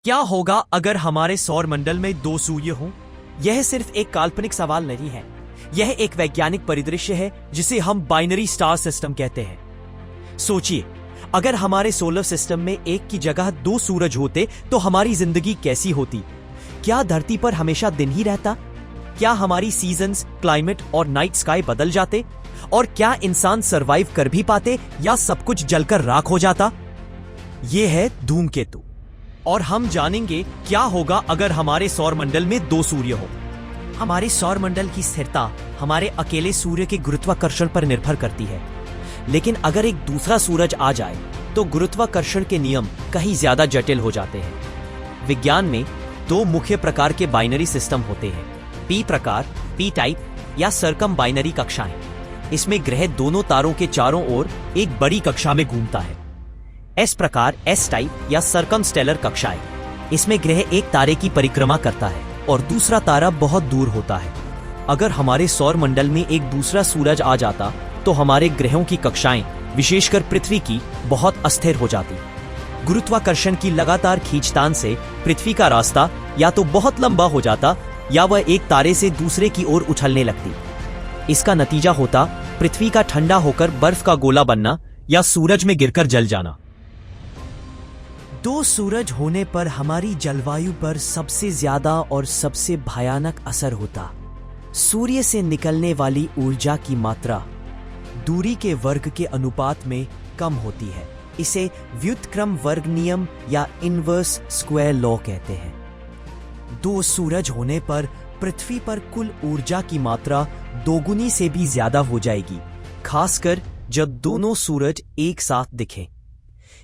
क्या होगा अगर हमारे सौर मंडल में 2 सूर्य हों? यह सिर्फ एक काल्पनिक सवाल नहीं है, यह एक वैज्ञानिक परिदृश्य है जिसे हम बाइनरी स्टार सिस्टम कहते हैं। सोचिए, अगर हमारे सोलर सिस्टम में एक की जगह 2 सूरज होते तो हमारी जिंदगी कैसी होती? क्या धरती पर हमेशा दिन ही रहता? क्या हमारी सीजन्स, क्लाइमेट और नाइट स्काई बदल जाते? और क्या इंसान सरवाइव कर भी पाते या सब कुछ जलकर राख हो जाता? यह है धूमकेतु, और हम जानेंगे क्या होगा अगर हमारे सौर मंडल में 2 सूर्य हो। हमारे सौर मंडल की स्थिरता हमारे अकेले सूर्य के गुरुत्वाकर्षण पर निर्भर करती है, लेकिन अगर एक दूसरा सूरज आ जाए तो गुरुत्वाकर्षण के नियम कहीं ज्यादा जटिल हो जाते हैं। विज्ञान में 2 मुख्य प्रकार के बाइनरी सिस्टम होते हैं, पी प्रकार, पी टाइप या सर्कम बाइनरी कक्षाएं। इसमें ग्रह दोनों तारों के चारों ओर एक बड़ी कक्षा में घूमता है। एस प्रकार, एस टाइप या सर्कमस्टेलर कक्षाएं। इसमें ग्रह एक तारे की परिक्रमा करता है और दूसरा तारा बहुत दूर होता है। अगर हमारे सौर मंडल में एक दूसरा सूरज आ जाता तो हमारे ग्रहों की कक्षाएं, विशेषकर पृथ्वी की, बहुत अस्थिर हो जाती। गुरुत्वाकर्षण की लगातार खींचतान से पृथ्वी का रास्ता या तो बहुत लंबा हो जाता या वह एक तारे से दूसरे की ओर उछलने लगती। इसका नतीजा होता पृथ्वी का ठंडा होकर बर्फ का गोला बनना या सूरज में गिरकर जल जाना। 2 सूरज होने पर हमारी जलवायु पर सबसे ज्यादा और सबसे भयानक असर होता। सूर्य से निकलने वाली ऊर्जा की मात्रा दूरी के वर्ग के अनुपात में कम होती है। इसे व्युत्क्रम वर्ग नियम या इनवर्स स्क्वायर लॉ कहते हैं। 2 सूरज होने पर पृथ्वी पर कुल ऊर्जा की मात्रा दोगुनी से भी ज्यादा हो जाएगी, खासकर जब दोनों सूरज एक साथ दिखें।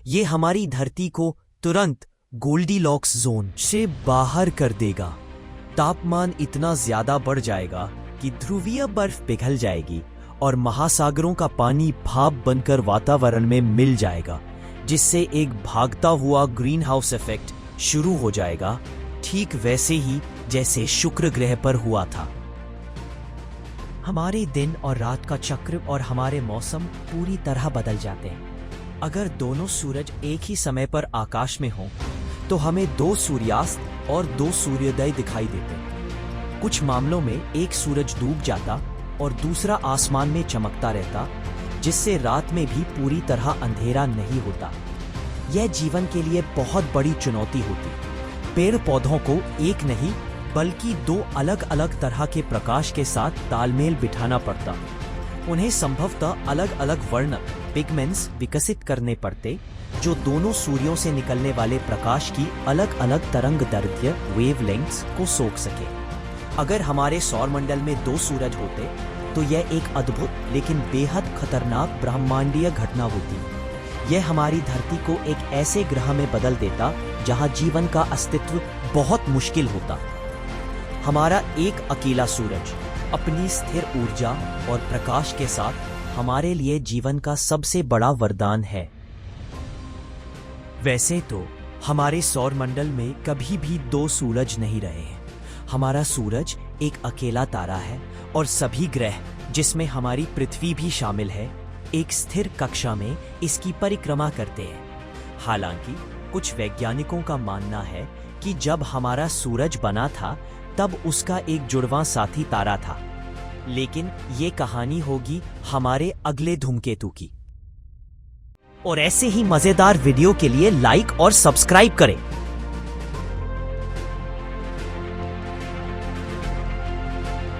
ये हमारी धरती को तुरंत गोल्डीलॉक्स जोन से बाहर कर देगा। तापमान इतना ज्यादा बढ़ जाएगा कि ध्रुवीय बर्फ पिघल जाएगी और महासागरों का पानी भाप बनकर वातावरण में मिल जाएगा, जिससे एक भागता हुआ ग्रीन हाउस इफेक्ट शुरू हो जाएगा, ठीक वैसे ही जैसे शुक्र ग्रह पर हुआ था। हमारे दिन और रात का चक्र और हमारे मौसम पूरी तरह बदल जाते हैं। अगर दोनों सूरज एक ही समय पर आकाश में हों तो हमें 2 सूर्यास्त और 2 सूर्योदय दिखाई देते हैं। कुछ मामलों में एक सूरज डूब जाता और दूसरा आसमान में चमकता रहता, जिससे रात में भी पूरी तरह अंधेरा नहीं होता। यह जीवन के लिए बहुत बड़ी चुनौती होती। पेड़ पौधों को एक नहीं बल्कि 2 अलग अलग तरह के प्रकाश के साथ तालमेल बिठाना पड़ता। उन्हें संभवतः अलग अलग वर्णक पिगमेंट्स विकसित करने पड़ते, जो दोनों सूर्यों से निकलने वाले प्रकाश की अलग अलग तरंगदैर्घ्य वेवलेंथ्स को सोख सके। अगर हमारे सौर मंडल में 2 सूरज होते तो यह एक अद्भुत लेकिन बेहद खतरनाक ब्रह्मांडीय घटना होती। यह हमारी धरती को एक ऐसे ग्रह में बदल देता जहां जीवन का अस्तित्व बहुत मुश्किल होता। हमारा एक अकेला सूरज अपनी स्थिर ऊर्जा और प्रकाश के साथ हमारे लिए जीवन का सबसे बड़ा वरदान है। वैसे तो हमारे सौर मंडल में कभी भी 2 सूरज नहीं रहे हैं। हमारा सूरज एक अकेला तारा है और सभी ग्रह, जिसमें हमारी पृथ्वी भी शामिल है, एक स्थिर कक्षा में इसकी परिक्रमा करते हैं। हालांकि कुछ वैज्ञानिकों का मानना है कि जब हमारा सूरज बना था तब उसका एक जुड़वां साथी तारा था, लेकिन ये कहानी होगी हमारे अगले धूमकेतु की। और ऐसे ही मजेदार वीडियो के लिए लाइक और सब्सक्राइब करें।